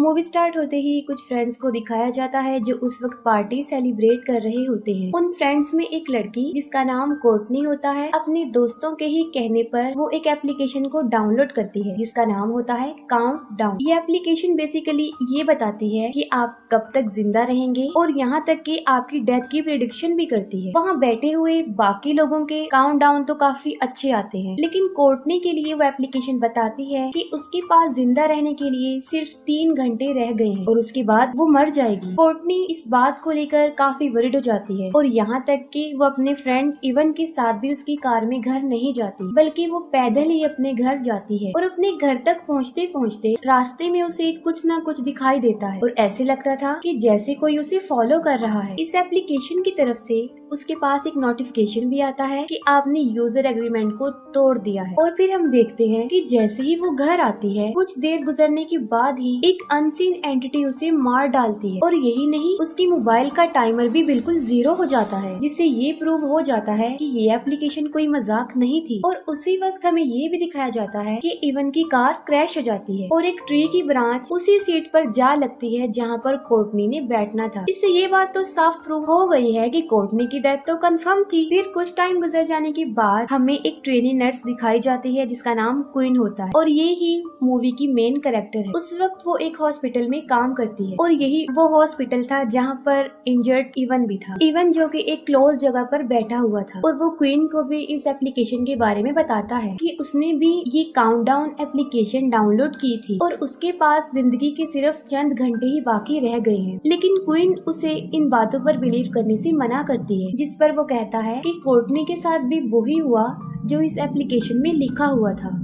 Movie start होते ही कुछ friends को दिखाया जाता है जो उस वक्त पार्टी सेलिब्रेट कर रहे होते हैं। उन फ्रेंड्स में एक लड़की जिसका नाम कोर्टनी होता है, अपने दोस्तों के ही कहने पर वो एक एप्लीकेशन को डाउनलोड करती है जिसका नाम होता है काउंटडाउन। ये एप्लीकेशन बेसिकली ये बताती है कि आप कब तक जिंदा रहेंगे और यहाँ तक कि आपकी डेथ की प्रेडिक्शन भी करती है। वहाँ बैठे हुए बाकी लोगों के काउंटडाउन तो काफी अच्छे आते हैं, लेकिन कोर्टनी के लिए वो एप्लीकेशन बताती है कि उसके पास जिंदा रहने के लिए सिर्फ 3 घंटे रह गए हैं और उसके बाद वो मर जाएगी। कोर्टनी इस बात को लेकर काफी वरिड हो जाती है और यहाँ तक कि वो अपने फ्रेंड इवन के साथ भी उसकी कार में घर नहीं जाती, बल्कि वो पैदल ही अपने घर जाती है। और अपने घर तक पहुँचते पहुँचते रास्ते में उसे कुछ न कुछ दिखाई देता है और ऐसे लगता था कि जैसे कोई उसे फॉलो कर रहा है। इस एप्लीकेशन की तरफ से उसके पास एक नोटिफिकेशन भी आता है कि आपने यूजर एग्रीमेंट को तोड़ दिया है। और फिर हम देखते हैं कि जैसे ही वो घर आती है, कुछ देर गुजरने के बाद ही एक अनसीन एंटिटी उसे मार डालती है। और यही नहीं, उसकी मोबाइल का टाइमर भी बिल्कुल 0 हो जाता है, जिससे ये प्रूव हो जाता है कि ये एप्लीकेशन कोई मजाक नहीं थी। और उसी वक्त हमें ये भी दिखाया जाता है कि इवन की कार क्रैश हो जाती है और एक ट्री की ब्रांच उसी सीट पर जा लगती है जहाँ पर कोर्टनी ने बैठना था। इससे ये बात तो साफ प्रूव हो गई है कि कोर्टनी की डेथ तो कंफर्म थी। फिर कुछ टाइम गुजर जाने के बाद हमें एक ट्रेनी नर्स दिखाई जाती है जिसका नाम क्वीन होता है और ये ही मूवी की मेन कैरेक्टर है। उस वक्त वो एक हॉस्पिटल में काम करती है और यही वो हॉस्पिटल था जहाँ पर इंजर्ड इवन भी था, इवन जो कि एक क्लोज जगह पर बैठा हुआ था। और वो क्वीन को भी इस एप्लीकेशन के बारे में बताता है कि उसने भी ये काउंटडाउन एप्लीकेशन डाउनलोड की थी और उसके पास जिंदगी के सिर्फ चंद घंटे ही बाकी रह गए हैं। लेकिन क्वीन उसे इन बातों पर बिलीव करने से मना करती है, जिस पर वो कहता है कि कोर्टनी के साथ भी वही हुआ जो इस एप्लीकेशन में लिखा हुआ था।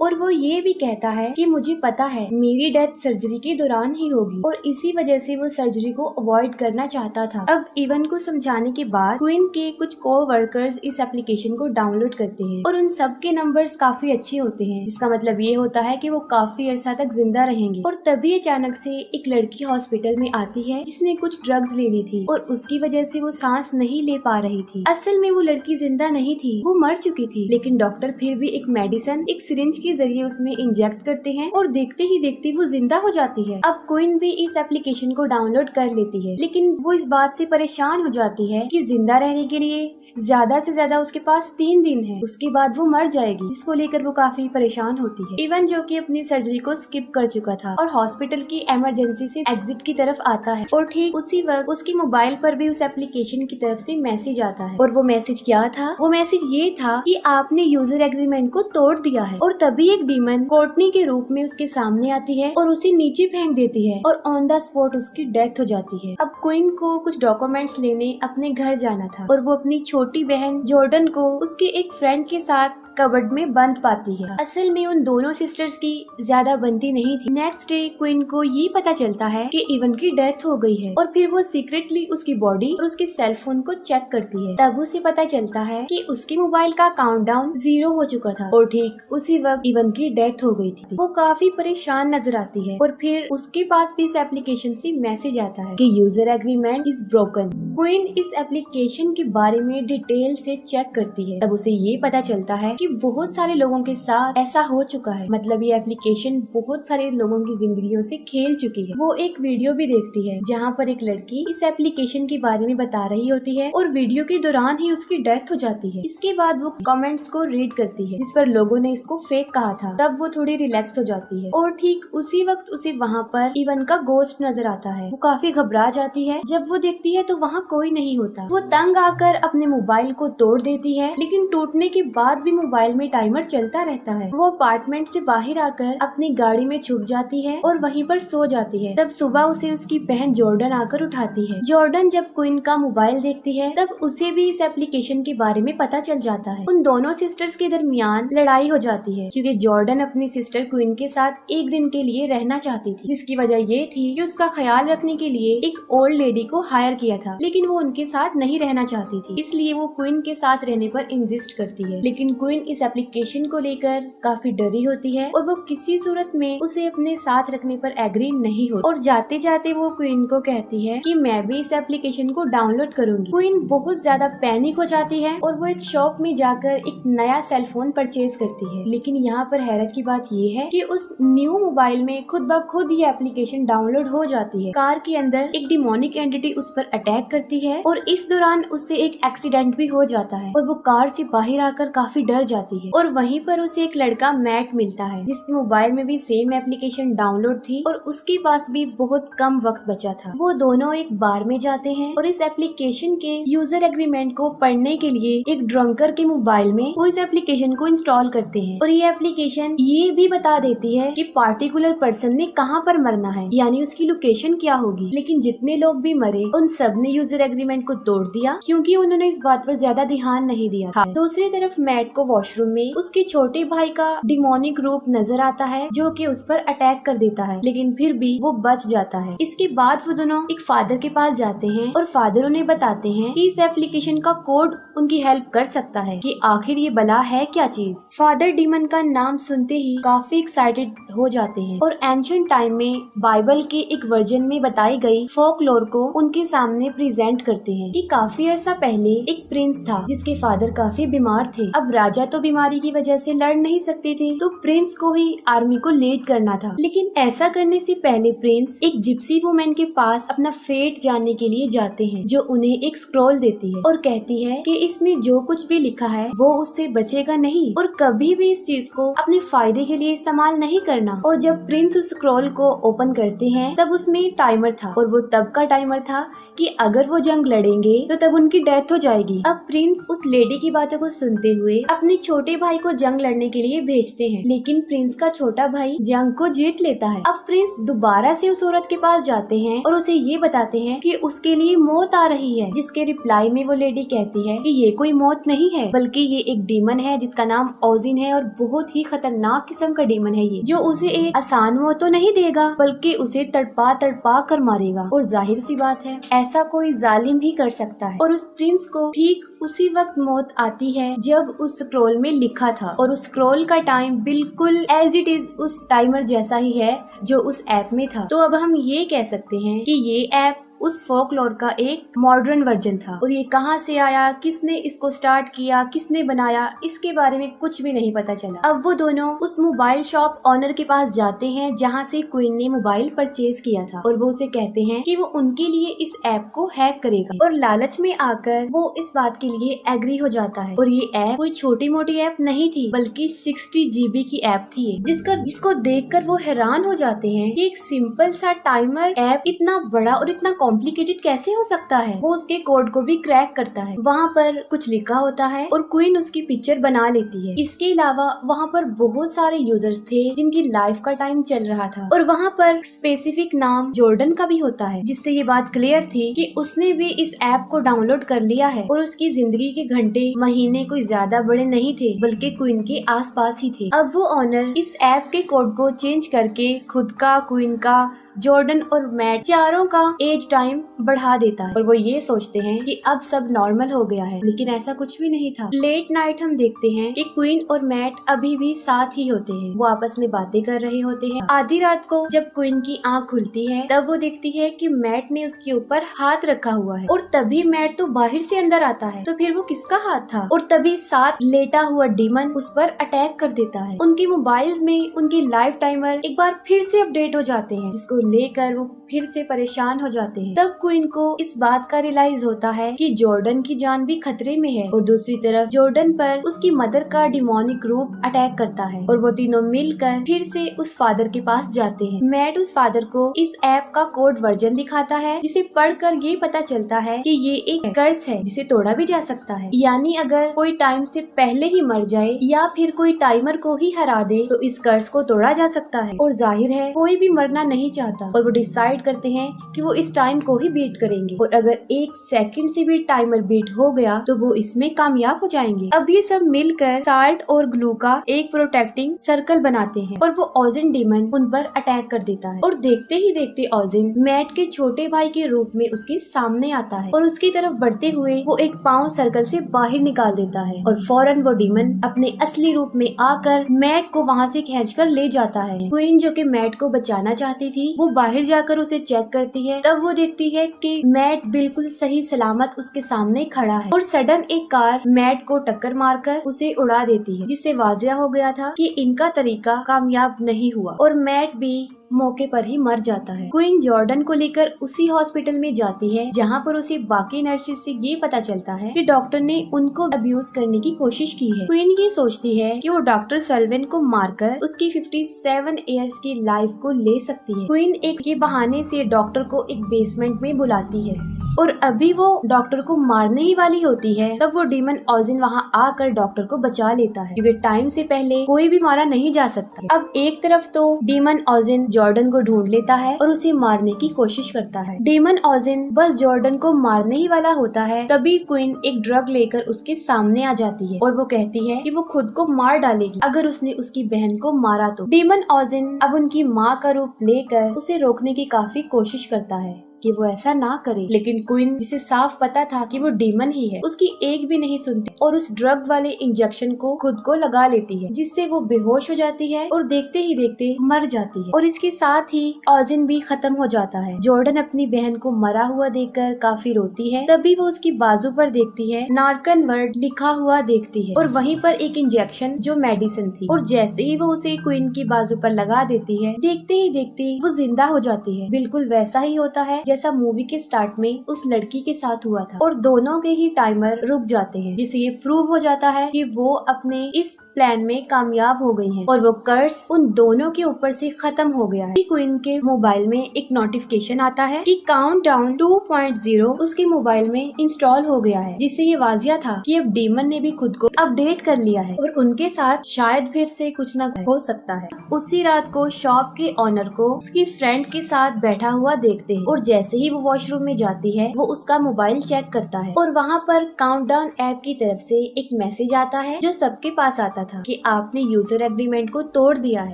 और वो ये भी कहता है कि मुझे पता है मेरी डेथ सर्जरी के दौरान ही होगी और इसी वजह से वो सर्जरी को अवॉइड करना चाहता था। अब इवन को समझाने के बाद क्वीन के कुछ को-वर्कर्स इस एप्लीकेशन को डाउनलोड करते हैं और उन सब के नंबर्स काफी अच्छे होते हैं, जिसका मतलब ये होता है कि वो काफी अरसा तक जिंदा रहेंगे। और तभी अचानक से एक लड़की हॉस्पिटल में आती है जिसने कुछ ड्रग्स ले ली थी और उसकी वजह से वो सांस नहीं ले पा रही थी। असल में वो लड़की जिंदा नहीं थी, वो मर चुकी थी, लेकिन डॉक्टर फिर भी एक मेडिसिन एक सिरिंज के जरिए उसमें इंजेक्ट करते हैं और देखते ही देखते वो जिंदा हो जाती है। अब क्वीन भी इस एप्लीकेशन को डाउनलोड कर लेती है, लेकिन वो इस बात से परेशान हो जाती है कि जिंदा रहने के लिए ज्यादा से ज्यादा उसके पास 3 दिन है, उसके बाद वो मर जाएगी, जिसको लेकर वो काफी परेशान होती है। इवन जो कि अपनी सर्जरी को स्किप कर चुका था और हॉस्पिटल की इमरजेंसी से एग्जिट की तरफ आता है और ठीक उसी वक्त उसकी मोबाइल पर भी उस एप्लीकेशन की तरफ से मैसेज आता है। और वो मैसेज क्या था? वो मैसेज ये था कि आपने यूजर एग्रीमेंट को तोड़ दिया है। और तभी एक डीमन कोर्टनी के रूप में उसके सामने आती है और उसे नीचे फेंक देती है और ऑन द स्पॉट उसकी डेथ हो जाती है। अब क्वीन को कुछ डॉक्यूमेंट्स लेने अपने घर जाना था और वो अपनी छोटी बहन जॉर्डन को उसके एक फ्रेंड के साथ कबर्ड में बंद पाती है। असल में उन दोनों सिस्टर्स की ज्यादा बनती नहीं थी। नेक्स्ट डे क्वीन को ये पता चलता है कि इवन की डेथ हो गई है और फिर वो सीक्रेटली उसकी बॉडी और उसके सेल फोन को चेक करती है। तब उसे पता चलता है कि उसकी मोबाइल का काउंटडाउन 0 हो चुका था और ठीक उसी वक्त इवन की डेथ हो गई थी। वो काफी परेशान नजर आती है और फिर उसके पास भी इस एप्लीकेशन से मैसेज आता है कि user agreement is broken. Queen इस एप्लीकेशन के बारे में डिटेल से चेक करती है। तब उसे ये पता चलता है कि बहुत सारे लोगों के साथ ऐसा हो चुका है, मतलब ये एप्लीकेशन बहुत सारे लोगों की जिंदगियों से खेल चुकी है। वो एक वीडियो भी देखती है जहाँ पर एक लड़की इस एप्लीकेशन के बारे में बता रही होती है और वीडियो के दौरान ही उसकी डेथ हो जाती है। इसके बाद वो कमेंट्स को रीड करती है जिस पर लोगों ने इसको फेक कहा था। तब वो थोड़ी रिलैक्स हो जाती है और ठीक उसी वक्त उसे वहाँ पर इवन का गोस्ट नजर आता है। वो काफी घबरा जाती है। जब वो देखती है तो वहाँ कोई नहीं होता। वो तंग आकर अपने मोबाइल को तोड़ देती है, लेकिन टूटने के बाद भी मोबाइल में टाइमर चलता रहता है। वो अपार्टमेंट से बाहर आकर अपनी गाड़ी में छुप जाती है और वहीं पर सो जाती है। तब सुबह उसे उसकी बहन जॉर्डन आकर उठाती है। जॉर्डन जब क्वीन का मोबाइल देखती है तब उसे भी इस एप्लीकेशन के बारे में पता चल जाता है। उन दोनों सिस्टर्स के दरमियान लड़ाई हो जाती है क्योंकि जॉर्डन अपनी सिस्टर क्वीन के साथ एक दिन के लिए रहना चाहती थी, जिसकी वजह ये थी कि उसका ख्याल रखने के लिए एक ओल्ड लेडी को हायर किया था, लेकिन वो उनके साथ नहीं रहना चाहती थी, इसलिए वो क्वीन के साथ रहने पर इंसिस्ट करती है। लेकिन क्वीन इस एप्लीकेशन को लेकर काफी डरी होती है और वो किसी सूरत में उसे अपने साथ रखने पर एग्री नहीं होती और जाते जाते वो क्वीन को कहती है कि मैं भी इस एप्लीकेशन को डाउनलोड करूंगी। क्वीन बहुत ज्यादा पैनिक हो जाती है और वो एक शॉप में जाकर एक नया सेल फोन परचेज करती है। लेकिन यहाँ पर हैरत की बात ये है कि उस न्यू मोबाइल में खुद ब खुद ये एप्लीकेशन डाउनलोड हो जाती है। कार के अंदर एक डिमोनिक एंटिटी उस पर अटैक करती है और इस दौरान उससे एक एक्सीडेंट भी हो जाता है और वो कार से बाहर आकर काफी डर जाती है। और वहीं पर उसे एक लड़का मैट मिलता है जिसके मोबाइल में भी सेम एप्लीकेशन डाउनलोड थी और उसके पास भी बहुत कम वक्त बचा था। वो दोनों एक बार में जाते हैं और इस एप्लीकेशन के यूजर एग्रीमेंट को पढ़ने के लिए एक ड्रंकर के मोबाइल में वो इस एप्लीकेशन को इंस्टॉल करते हैं और ये एप्लीकेशन ये भी बता देती है कि पार्टिकुलर पर्सन ने कहाँ पर मरना है, यानी उसकी लोकेशन क्या होगी। लेकिन जितने लोग भी मरे उन सब ने यूजर एग्रीमेंट को तोड़ दिया क्योंकि उन्होंने इस बात पर ज्यादा ध्यान नहीं दिया था। दूसरी तरफ मैट को वॉशरूम में उसके छोटे भाई का डिमोनिक रूप नजर आता है जो कि उस पर अटैक कर देता है, लेकिन फिर भी वो बच जाता है। इसके बाद वो दोनों एक फादर के पास जाते हैं और फादर उन्हें बताते हैं कि इस एप्लीकेशन का कोड उनकी हेल्प कर सकता है कि आखिर ये बला है क्या चीज। फादर डीमन का नाम सुनते ही काफी एक्साइटेड हो जाते हैं और एंशिएंट टाइम में बाइबल के एक वर्जन में बताई गई फोकलोर को उनके सामने प्रेजेंट करते हैं कि काफी अर्सा पहले एक प्रिंस था जिसके फादर काफी बीमार थे। अब राजा तो बीमारी की वजह से लड़ नहीं सकते थे तो प्रिंस को ही आर्मी को लीड करना था। लेकिन ऐसा करने से पहले प्रिंस एक जिप्सी वुमेन के पास अपना फेट जानने के लिए जाते हैं जो उन्हें एक स्क्रॉल देती है और कहती है कि इसमें जो कुछ भी लिखा है वो उससे बचेगा नहीं और कभी भी इस चीज को अपने फायदे के लिए इस्तेमाल नहीं करना। और जब प्रिंस उस स्क्रॉल को ओपन करते हैं तब उसमें टाइमर था और वो तब का टाइमर था कि अगर वो जंग लड़ेंगे तो तब उनकी डेथ हो जाएगी। अब प्रिंस उस लेडी की बातों को सुनते हुए अपने छोटे भाई को जंग लड़ने के लिए भेजते हैं, लेकिन प्रिंस का छोटा भाई जंग को जीत लेता है। अब प्रिंस दोबारा से उस औरत के पास जाते हैं और उसे ये बताते हैं कि उसके लिए मौत आ रही है, जिसके रिप्लाई में वो लेडी कहती है कि ये कोई मौत नहीं है बल्कि ये एक डीमन है जिसका नाम ओजिन है और बहुत ही खतरनाक किस्म का डीमन है ये, जो उसे एक आसान मौत तो नहीं देगा बल्कि उसे तड़पा तड़पा कर मारेगा। और जाहिर सी बात है ऐसा कोई जालिम ही कर सकता है। और उस प्रिंस को ठीक उसी वक्त मौत आती है जब उस स्क्रॉल में लिखा था और उस स्क्रॉल का टाइम बिल्कुल एज इट इज उस टाइमर जैसा ही है जो उस ऐप में था। तो अब हम ये कह सकते हैं कि ये ऐप उस फोकलोर का एक मॉडर्न वर्जन था और ये कहाँ से आया, किसने इसको स्टार्ट किया, किसने बनाया, इसके बारे में कुछ भी नहीं पता चला। अब वो दोनों उस मोबाइल शॉप ऑनर के पास जाते हैं जहाँ से क्वीन ने मोबाइल परचेज किया था और वो उसे कहते हैं कि वो उनके लिए इस ऐप को हैक करेगा और लालच में आकर वो इस बात के लिए एग्री हो जाता है। और ये ऐप कोई छोटी मोटी ऐप नहीं थी बल्कि 60 GB की ऐप थी जिसको देखकर वो हैरान हो जाते हैं कि एक सिंपल सा टाइमर ऐप इतना बड़ा और इतना कॉम्प्लिकेटेड कैसे हो सकता है। वो उसके कोड को भी क्रैक करता है। वहाँ पर कुछ लिखा होता है और क्वीन उसकी पिक्चर बना लेती है। इसके अलावा वहाँ पर बहुत सारे यूजर्स थे जिनकी लाइफ का टाइम चल रहा था और वहाँ पर स्पेसिफिक नाम जॉर्डन का भी होता है, जिससे ये बात क्लियर थी कि उसने भी इस ऐप को डाउनलोड कर लिया है और उसकी जिंदगी के घंटे महीने कोई ज्यादा बड़े नहीं थे बल्कि क्वीन के आसपास ही थे। अब वो ऑनर इस ऐप के कोड को चेंज करके खुद का, क्वीन का, जॉर्डन और मैट चारों का एज टाइम बढ़ा देता है और वो ये सोचते हैं कि अब सब नॉर्मल हो गया है, लेकिन ऐसा कुछ भी नहीं था। लेट नाइट हम देखते हैं कि क्वीन और मैट अभी भी साथ ही होते हैं। वो आपस में बातें कर रहे होते हैं। आधी रात को जब क्वीन की आंख खुलती है तब वो देखती है कि मैट ने उसके ऊपर हाथ रखा हुआ है और तभी मैट तो बाहर से अंदर आता है। तो फिर वो किसका हाथ था? और तभी साथ लेटा हुआ डीमन उस पर अटैक कर देता है। उनके मोबाइल्स में उनकी लाइफ टाइमर एक बार फिर से अपडेट हो जाते हैं, जिसको लेकर वो फिर से परेशान हो जाते हैं। तब क्वीन को इस बात का रियलाइज होता है कि जॉर्डन की जान भी खतरे में है और दूसरी तरफ जॉर्डन पर उसकी मदर का डिमोनिक रूप अटैक करता है और वो तीनों मिलकर फिर से उस फादर के पास जाते हैं। मैट उस फादर को इस ऐप का कोड वर्जन दिखाता है जिसे पढ़कर ये पता चलता है कि ये एक कर्स है जिसे तोड़ा भी जा सकता है, यानी अगर कोई टाइम से पहले ही मर जाए या फिर कोई टाइमर को ही हरा दे तो इस कर्स को तोड़ा जा सकता है। और जाहिर है कोई भी मरना नहीं चाहता चाहता और वो डिसाइड करते हैं कि वो इस टाइम को ही बीट करेंगे और अगर 1 सेकंड से भी टाइमर बीट हो गया तो वो इसमें कामयाब हो जाएंगे। अब ये सब मिलकर साल्ट और ग्लू का एक प्रोटेक्टिंग सर्कल बनाते हैं और वो ओजिन डीमन उन पर अटैक कर देता है और देखते ही देखते ओजिन मैट के छोटे भाई के रूप में उसके सामने आता है और उसकी तरफ बढ़ते हुए वो एक पाँव सर्कल से बाहर निकाल देता है और फौरन वो डीमन अपने असली रूप में आकर मैट को वहाँ से खींचकर ले जाता है। क्वीन जो कि मैट को बचाना चाहती थी वो बाहर जाकर उसे चेक करती है, तब वो देखती है कि मैट बिल्कुल सही सलामत उसके सामने खड़ा है और सडन एक कार मैट को टक्कर मारकर उसे उड़ा देती है, जिससे वाजिया हो गया था कि इनका तरीका कामयाब नहीं हुआ और मैट भी मौके पर ही मर जाता है। क्वीन जॉर्डन को लेकर उसी हॉस्पिटल में जाती है जहाँ पर उसे बाकी नर्सेज से ये पता चलता है कि डॉक्टर ने उनको अब्यूज करने की कोशिश की है। क्वीन ये सोचती है कि वो डॉक्टर सल्विन को मारकर उसकी 57 इयर्स की लाइफ को ले सकती है। क्वीन एक ये बहाने से डॉक्टर को एक बेसमेंट में बुलाती है और अभी वो डॉक्टर को मारने ही वाली होती है, तब वो डीमन ओजिन वहाँ आकर डॉक्टर को बचा लेता है क्योंकि टाइम से पहले कोई भी मारा नहीं जा सकता। अब एक तरफ तो डीमन ओजिन जॉर्डन को ढूंढ लेता है और उसे मारने की कोशिश करता है। डीमन ओजिन बस जॉर्डन को मारने ही वाला होता है, तभी क्वीन एक ड्रग लेकर उसके सामने आ जाती है और वो कहती है कि वो खुद को मार डालेगी अगर उसने उसकी बहन को मारा तो। डीमन ओजिन अब उनकी माँ का रूप लेकर उसे रोकने की काफी कोशिश करता है कि वो ऐसा ना करे, लेकिन क्वीन जिसे साफ पता था कि वो डीमन ही है उसकी एक भी नहीं सुनती और उस ड्रग वाले इंजेक्शन को खुद को लगा लेती है, जिससे वो बेहोश हो जाती है और देखते ही देखते मर जाती है और इसके साथ ही ओजिन भी खत्म हो जाता है। जॉर्डन अपनी बहन को मरा हुआ देखकर काफी रोती है, तभी वो उसकी बाजू पर देखती है नार्कन वर्ड लिखा हुआ देखती है और वहीं पर एक इंजेक्शन जो मेडिसिन थी और जैसे ही वो उसे क्वीन की बाजू पर लगा देती है, देखते ही देखते वो जिंदा हो जाती है। बिल्कुल वैसा ही होता है जैसा मूवी के स्टार्ट में उस लड़की के साथ हुआ था और दोनों के ही टाइमर रुक जाते हैं, जिससे ये प्रूव हो जाता है कि वो अपने इस प्लान में कामयाब हो गई हैं और वो कर्स उन दोनों के ऊपर से खत्म हो गया है। क्वीन के मोबाइल में एक नोटिफिकेशन आता है कि काउंटडाउन 2.0 उसके मोबाइल में इंस्टॉल हो गया है, जिससे ये वाजिया था कि अब डीमन ने भी खुद को अपडेट कर लिया है और उनके साथ शायद फिर से कुछ न हो सकता है। उसी रात को शॉप के ऑनर को उसकी फ्रेंड के साथ बैठा हुआ देखते हैं और जैसे ही वो वॉशरूम में जाती है वो उसका मोबाइल चेक करता है और वहाँ पर काउंटडाउन ऐप की तरफ से एक मैसेज आता है जो सबके पास आता था कि आपने यूजर एग्रीमेंट को तोड़ दिया है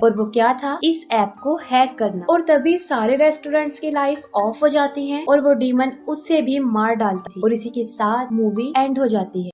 और वो क्या था, इस ऐप को हैक करना। और तभी सारे रेस्टोरेंट्स की लाइफ ऑफ हो जाती है और वो डीमन उससे भी मार डालती है और इसी के साथ मूवी एंड हो जाती है।